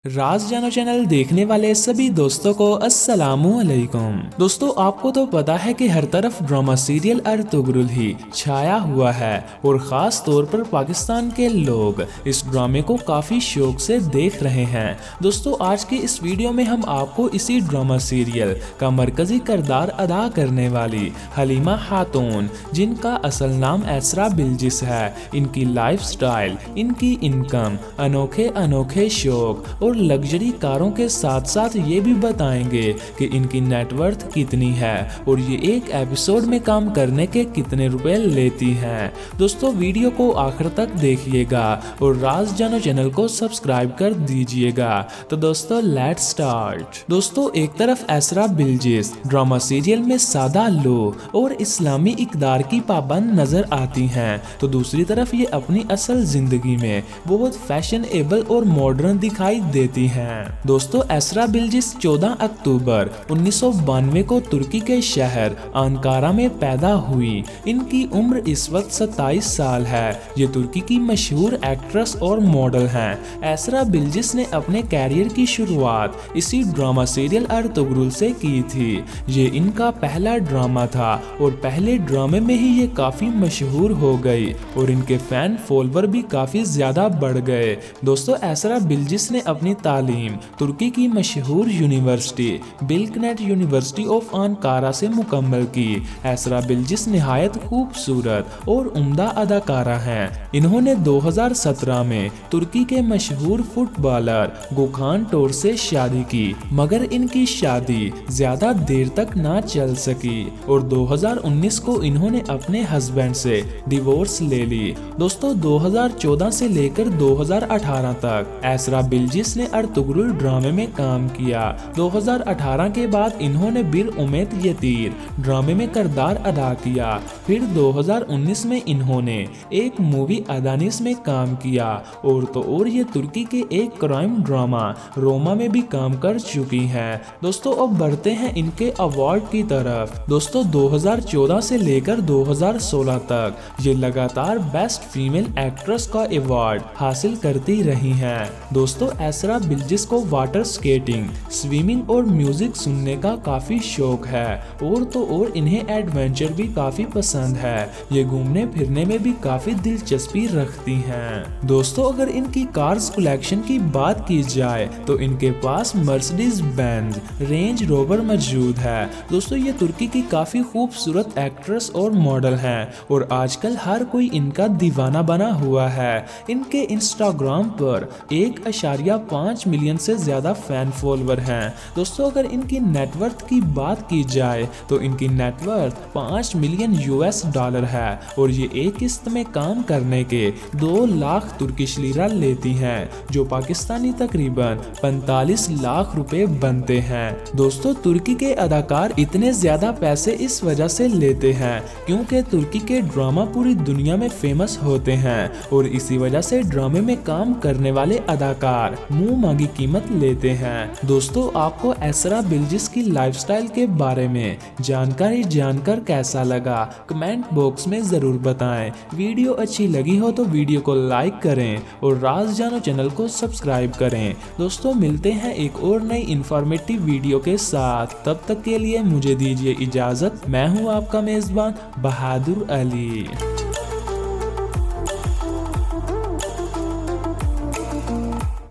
राज जानो चैनल देखने वाले सभी दोस्तों को अस्सलामुअलैकुम। दोस्तों, आपको तो पता है कि हर तरफ ड्रामा सीरियल अर्तुगरुल ही छाया हुआ है और ख़ास तौर पर पाकिस्तान के लोग इस ड्रामे को काफ़ी शौक से देख रहे हैं। दोस्तों, आज की इस वीडियो में हम आपको इसी ड्रामा सीरियल का मरकजी किरदार अदा करने वाली हलीमा खातून, जिनका असल नाम एसरा बिल्जिस है, इनकी लाइफस्टाइल, इनकी इनकम, अनोखे अनोखे शौक और लग्जरी कारों के साथ साथ ये भी बताएंगे कि इनकी नेटवर्थ कितनी है और ये एक एपिसोड में काम करने के कितने रुपए लेती हैं। दोस्तों, वीडियो को आखिर तक देखिएगा और राज जानो चैनल को सब्सक्राइब कर दीजिएगा। तो दोस्तों, लेट्स स्टार्ट। दोस्तों, एक तरफ एसरा बिल्जिस ड्रामा सीरियल में सादा लो और इस्लामी इक़दार की पाबंद नजर आती हैं, तो दूसरी तरफ ये अपनी असल जिंदगी में बहुत फैशनेबल और मॉडर्न दिखाई देती हैं। दोस्तों, एसरा बिल्जिस 14 अक्टूबर 1992 को तुर्की के शहर अंकारा में पैदा हुई। इनकी उम्र इस वक्त 27 साल है। ये तुर्की की मशहूर एक्ट्रेस और मॉडल हैं। एसरा बिल्जिस ने अपने कैरियर की शुरुआत इसी ड्रामा सीरियल अर्तुगरुल से की थी। ये इनका पहला ड्रामा था और पहले ड्रामे में ही ये काफी मशहूर हो गई और इनके फैन फॉलोवर भी काफी ज्यादा बढ़ गए। दोस्तों, एसरा बिल्जिस ने अपनी तालीम तुर्की की मशहूर यूनिवर्सिटी बिल्कनेट यूनिवर्सिटी ऑफ अंकारा से मुकम्मल की। एसरा बिल्जिस निहायत खूबसूरत और उम्दा अदाकारा हैं। इन्होंने 2017 में तुर्की के मशहूर फुटबॉलर गुखान टोर से शादी की, मगर इनकी शादी ज्यादा देर तक ना चल सकी और 2019 को इन्होंने अपने हस्बैंड से डिवोर्स ले ली। दोस्तों, 2014 से लेकर 2018 तक एसरा बिल्जिस ने अर्तुगरुल ड्रामे में काम किया। 2018 के बाद इन्होंने बिर उमेद यतीर ड्रामे में किरदार अदा किया। फिर 2019 में इन्होंने एक मूवी अदानिस में काम किया और तो और ये तुर्की के एक क्राइम ड्रामा रोमा में भी काम कर चुकी हैं। दोस्तों, अब बढ़ते हैं इनके अवार्ड की तरफ। दोस्तों, 2014 से लेकर 2016 तक ये लगातार बेस्ट फीमेल एक्ट्रेस का अवार्ड हासिल करती रही हैं। दोस्तों, एसरा बिल्जिस को वाटर स्केटिंग, स्विमिंग और म्यूजिक सुनने का काफी शौक है और तो और इन्हें एडवेंचर भी काफी पसंद है। ये घूमने फिरने में भी काफी दिलचस्पी रखती हैं। दोस्तों, अगर इनकी कार्स कलेक्शन की बात की जाए तो इनके पास मर्सिडीज बेंज रेंज रोवर मौजूद है। दोस्तों, ये तुर्की की काफी खूबसूरत एक्ट्रेस और मॉडल हैं और आजकल हर कोई इनका दीवाना बना हुआ है। इनके इंस्टाग्राम पर 1.5 मिलियन से ज्यादा फैन फॉलोवर हैं। दोस्तों, अगर इनकी नेटवर्थ की बात की जाए तो इनकी नेटवर्थ 5 मिलियन यूएस डॉलर है और ये एक किस्त में काम करने के 2 लाख तुर्किश लीरा लेती हैं, जो पाकिस्तानी तकरीबन 45 लाख रुपए बनते हैं। दोस्तों, तुर्की के अदाकार इतने ज्यादा पैसे इस वजह से लेते हैं क्योंकि तुर्की के ड्रामा पूरी दुनिया में फेमस होते हैं और इसी वजह से ड्रामे में काम करने वाले अदाकार मुंह मांगी कीमत लेते हैं। दोस्तों, आपको एसरा बिल्जिस की लाइफस्टाइल के बारे में जानकारी जानकर कैसा लगा, कमेंट बॉक्स में जरूर बताएं। वीडियो अच्छी लगी हो तो वीडियो को लाइक करें और राज जानो चैनल को सब्सक्राइब करें। दोस्तों, मिलते हैं एक और नई इंफॉर्मेटिव वीडियो के साथ। तब तक के लिए मुझे दीजिए इजाजत। मैं हूँ आपका मेजबान बहादुर अली।